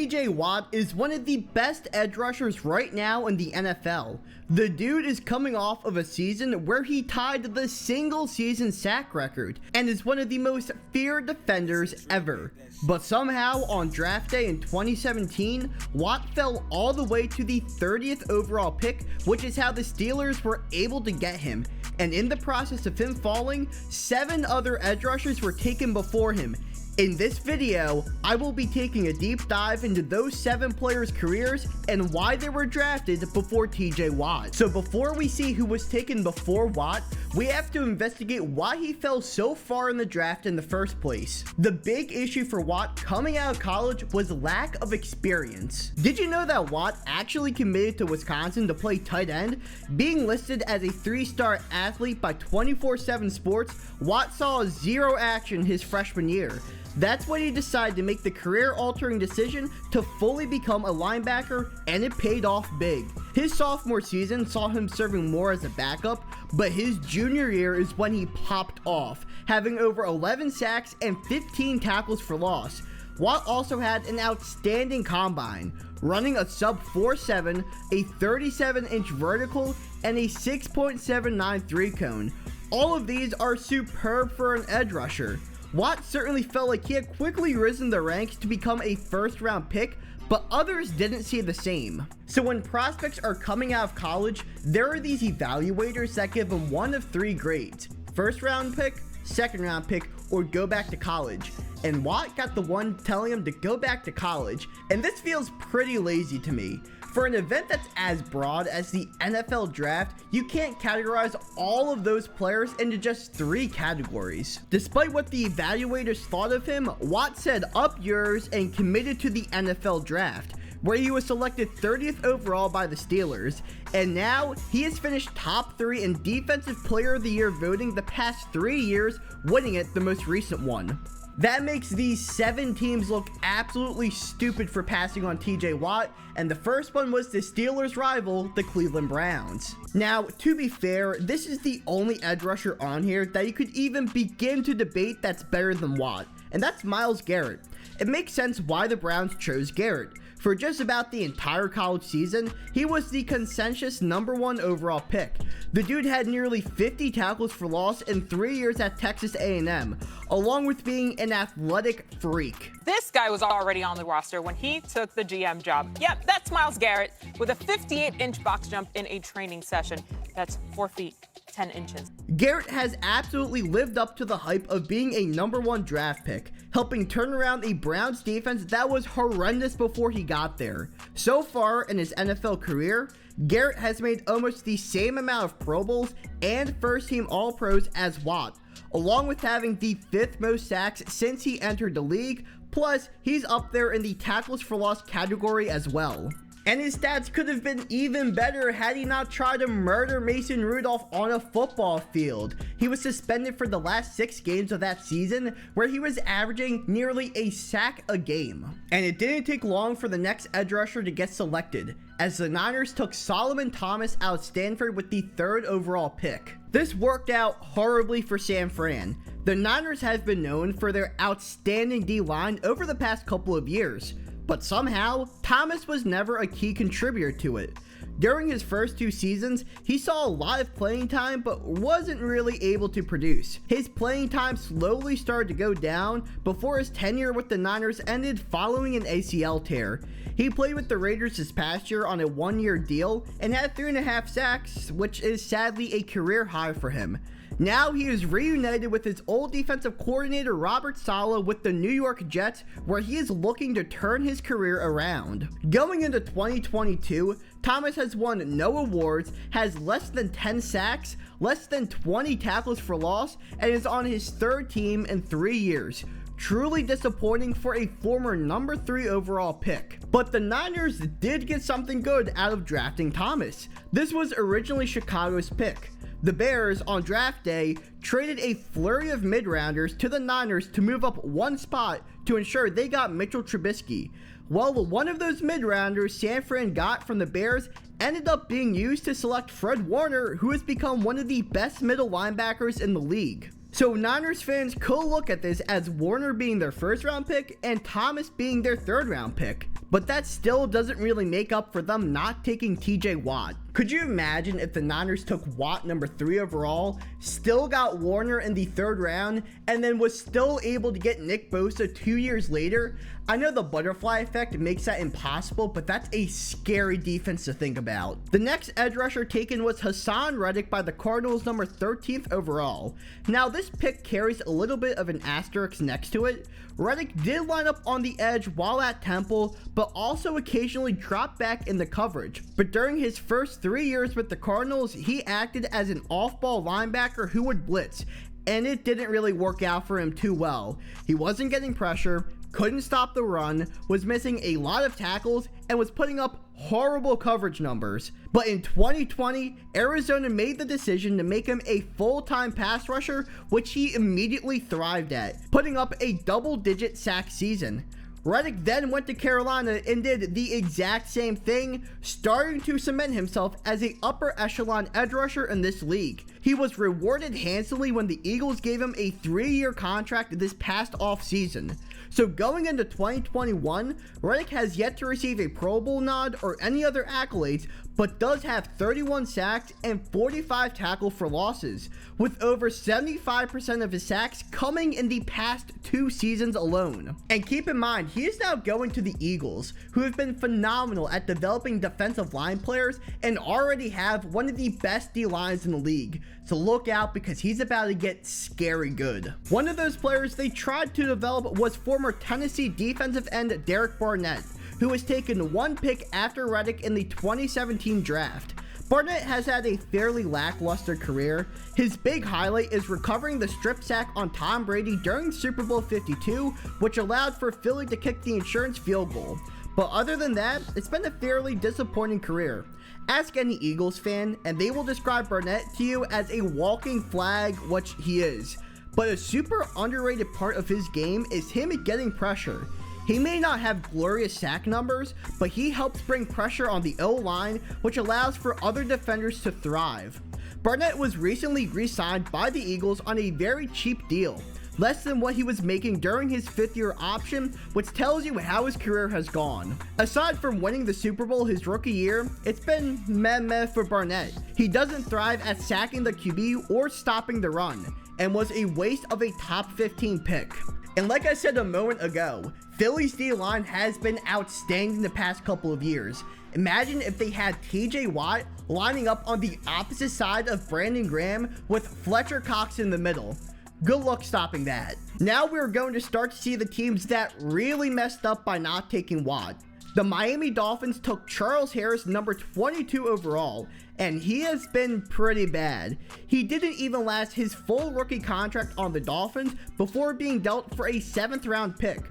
TJ Watt is one of the best edge rushers right now in the NFL. The dude is coming off of a season where he tied the single season sack record and is one of the most feared defenders ever. But somehow on draft day in 2017, Watt fell all the way to the 30th overall pick, which is how the Steelers were able to get him. And in the process of him falling, 7 other edge rushers were taken before him. In this video, I will be taking a deep dive into those 7 players' careers and why they were drafted before TJ Watt. So before we see who was taken before Watt, we have to investigate why he fell so far in the draft in the first place. The big issue for Watt coming out of college was lack of experience. Did you know that Watt actually committed to Wisconsin to play tight end? Being listed as a 3-star athlete by 24/7 Sports, Watt saw 0 action his freshman year. That's when he decided to make the career-altering decision to fully become a linebacker, and it paid off big. His sophomore season saw him serving more as a backup, but his junior year is when he popped off, having over 11 sacks and 15 tackles for loss. Watt also had an outstanding combine, running a sub 4.7, a 37-inch vertical, and a 6.793 cone. All of these are superb for an edge rusher. Watt certainly felt like he had quickly risen the ranks to become a first-round pick, but others didn't see the same. So when prospects are coming out of college, there are these evaluators that give them one of 3 grades: first-round pick, second-round pick, or go back to college. And Watt got the one telling him to go back to college, and this feels pretty lazy to me. For an event that's as broad as the NFL draft, you can't categorize all of those players into just 3 categories. Despite what the evaluators thought of him, Watt said up yours and committed to the NFL draft, where he was selected 30th overall by the Steelers, and now he has finished top 3 in Defensive Player of the Year voting the past 3 years, winning it the most recent one. That makes these 7 teams look absolutely stupid for passing on TJ Watt, and the first one was the Steelers' rival, the Cleveland Browns. Now, to be fair, this is the only edge rusher on here that you could even begin to debate that's better than Watt, and that's Myles Garrett. It makes sense why the Browns chose Garrett. For just about the entire college season, he was the consensus #1 overall pick. The dude had nearly 50 tackles for loss in 3 years at Texas A&M, along with being an athletic freak. This guy was already on the roster when he took the GM job. Yep, that's Myles Garrett with a 58-inch box jump in a training session. That's 4 feet, 10 inches. Garrett has absolutely lived up to the hype of being a #1 draft pick, helping turn around a Browns defense that was horrendous before he got there. So far in his NFL career, Garrett has made almost the same amount of Pro Bowls and first-team All-Pros as Watt, along with having the 5th most sacks since he entered the league, plus he's up there in the tackles for loss category as well. And his stats could have been even better had he not tried to murder Mason Rudolph on a football field. He was suspended for the last 6 games of that season, where he was averaging nearly a sack a game. And it didn't take long for the next edge rusher to get selected, as the Niners took Solomon Thomas out of Stanford with the 3rd overall pick. This worked out horribly for San Fran. The Niners have been known for their outstanding D-line over the past couple of years, but somehow, Thomas was never a key contributor to it. During his first 2 seasons, he saw a lot of playing time but wasn't really able to produce. His playing time slowly started to go down before his tenure with the Niners ended following an ACL tear. He played with the Raiders this past year on a 1-year deal and had 3.5 sacks, which is sadly a career high for him. Now he is reunited with his old defensive coordinator Robert Saleh with the New York Jets, where he is looking to turn his career around. Going into 2022, Thomas has won no awards, has less than 10 sacks, less than 20 tackles for loss, and is on his 3rd team in 3 years. Truly disappointing for a former #3 overall pick. But the Niners did get something good out of drafting Thomas. This was originally Chicago's pick. The Bears, on draft day, traded a flurry of mid-rounders to the Niners to move up 1 spot to ensure they got Mitchell Trubisky. Well, one of those mid-rounders San Fran got from the Bears ended up being used to select Fred Warner, who has become one of the best middle linebackers in the league. So Niners fans could look at this as Warner being their first round pick and Thomas being their third round pick. But that still doesn't really make up for them not taking TJ Watt. Could you imagine if the Niners took Watt number 3 overall, still got Warner in the 3rd round, and then was still able to get Nick Bosa 2 years later? I know the butterfly effect makes that impossible, but that's a scary defense to think about. The next edge rusher taken was Hassan Reddick by the Cardinals, number 13th overall. Now this pick carries a little bit of an asterisk next to it. Reddick did line up on the edge while at Temple, but also occasionally dropped back in the coverage. But during his first 3 years with the Cardinals, he acted as an off-ball linebacker who would blitz, and it didn't really work out for him too well. He wasn't getting pressure, couldn't stop the run, was missing a lot of tackles, and was putting up horrible coverage numbers. But in 2020, Arizona made the decision to make him a full-time pass rusher, which he immediately thrived at, putting up a double-digit sack season. Reddick then went to Carolina and did the exact same thing, starting to cement himself as an upper echelon edge rusher in this league. He was rewarded handsomely when the Eagles gave him a 3-year contract this past offseason. So going into 2021, Reddick has yet to receive a Pro Bowl nod or any other accolades, but does have 31 sacks and 45 tackle for losses, with over 75% of his sacks coming in the past 2 seasons alone. And keep in mind, he is now going to the Eagles, who have been phenomenal at developing defensive line players and already have one of the best D-lines in the league. So look out, because he's about to get scary good. One of those players they tried to develop was former Tennessee defensive end Barnett, who was taken 1 pick after Reddick in the 2017 draft. Barnett has had a fairly lackluster career. His big highlight is recovering the strip sack on Tom Brady during Super Bowl 52, which allowed for Philly to kick the insurance field goal. But other than that, it's been a fairly disappointing career. Ask any Eagles fan, and they will describe Barnett to you as a walking flag, which he is. But a super underrated part of his game is him getting pressure. He may not have glorious sack numbers, but he helps bring pressure on the O-line, which allows for other defenders to thrive. Barnett was recently re-signed by the Eagles on a very cheap deal, less than what he was making during his 5th-year option, which tells you how his career has gone. Aside from winning the Super Bowl his rookie year, it's been meh for Barnett. He doesn't thrive at sacking the QB or stopping the run, and was a waste of a top 15 pick. And like I said a moment ago, Philly's D-line has been outstanding the past couple of years. Imagine if they had TJ Watt lining up on the opposite side of Brandon Graham with Fletcher Cox in the middle. Good luck stopping that. Now we're going to start to see the teams that really messed up by not taking Watt. The Miami Dolphins took Charles Harris, number 22 overall, and he has been pretty bad. He didn't even last his full rookie contract on the Dolphins before being dealt for a 7th round pick.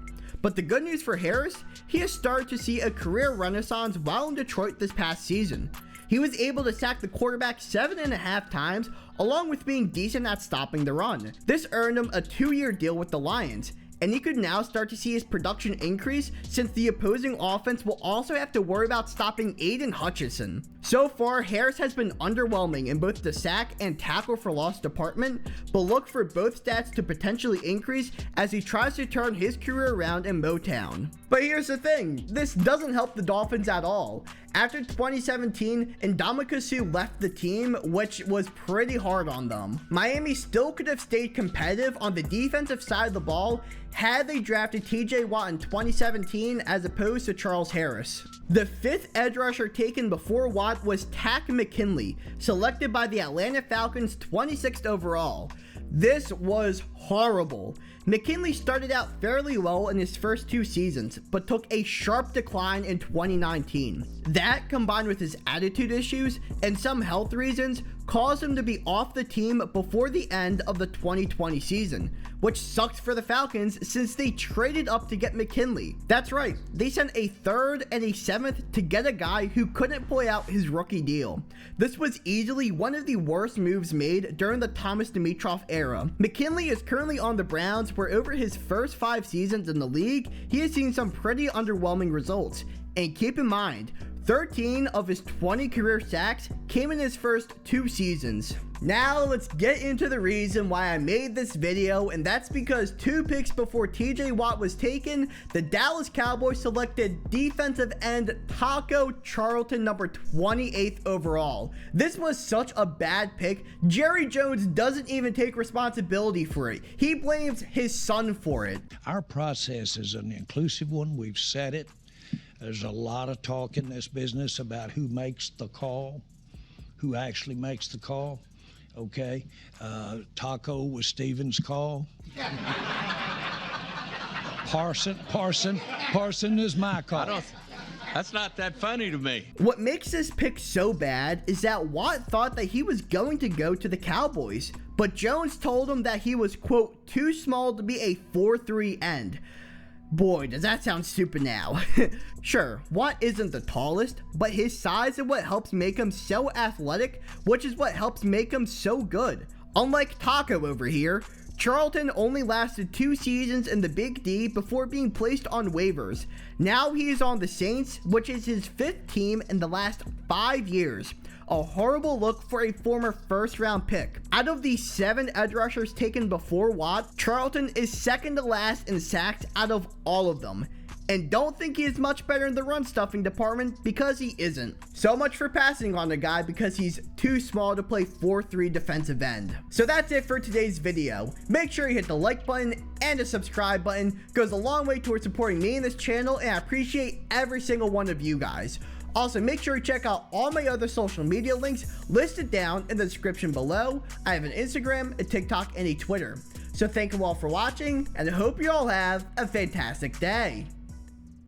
But the good news for Harris, he has started to see a career renaissance while in Detroit this past season. He was able to sack the quarterback 7.5 times, along with being decent at stopping the run. This earned him a 2-year deal with the Lions, and he could now start to see his production increase since the opposing offense will also have to worry about stopping Aiden Hutchinson. So far, Harris has been underwhelming in both the sack and tackle for loss department, but look for both stats to potentially increase as he tries to turn his career around in Motown. But here's the thing, this doesn't help the Dolphins at all. After 2017, Ndamukong Suh left the team, which was pretty hard on them. Miami still could have stayed competitive on the defensive side of the ball had they drafted TJ Watt in 2017 as opposed to Charles Harris. The 5th edge rusher taken before Watt was Takk McKinley, selected by the Atlanta Falcons 26th overall. This was horrible. McKinley started out fairly well in his first 2 seasons, but took a sharp decline in 2019. That, combined with his attitude issues and some health reasons, caused him to be off the team before the end of the 2020 season, which sucks for the Falcons since they traded up to get McKinley. That's right, they sent a 3rd and a 7th to get a guy who couldn't play out his rookie deal. This was easily one of the worst moves made during the Thomas Dimitroff era. McKinley is currently on the Browns, where over his first 5 seasons in the league, he has seen some pretty underwhelming results. And keep in mind, 13 of his 20 career sacks came in his first 2 seasons. Now let's get into the reason why I made this video, and that's because 2 picks before TJ Watt was taken, the Dallas Cowboys selected defensive end Taco Charlton, number 28th overall. This was such a bad pick. Jerry Jones doesn't even take responsibility for it. He blames his son for it. Our process is an inclusive one. We've said it. There's a lot of talk in this business about who makes the call, who actually makes the call. Okay, Taco was Steven's call. Parson is my call. That's not that funny to me. What makes this pick so bad is that Watt thought that he was going to go to the Cowboys, but Jones told him that he was, quote, too small to be a 4-3 end. Boy, does that sound stupid now. Sure, Watt isn't the tallest, but his size is what helps make him so athletic, which is what helps make him so good. Unlike Taco over here, Charlton only lasted 2 seasons in the Big D before being placed on waivers. Now he is on the Saints, which is his 5th team in the last 5 years. A horrible look for a former first-round pick. Out of the 7 edge rushers taken before Watt, Charlton is second to last in sacks out of all of them. And don't think he is much better in the run stuffing department, because he isn't. So much for passing on the guy because he's too small to play 4-3 defensive end. So that's it for today's video. Make sure you hit the like button and the subscribe button. It goes a long way towards supporting me and this channel, and I appreciate every single one of you guys. Also, make sure you check out all my other social media links listed down in the description below. I have an Instagram, a TikTok, and a Twitter. So thank you all for watching, and I hope you all have a fantastic day.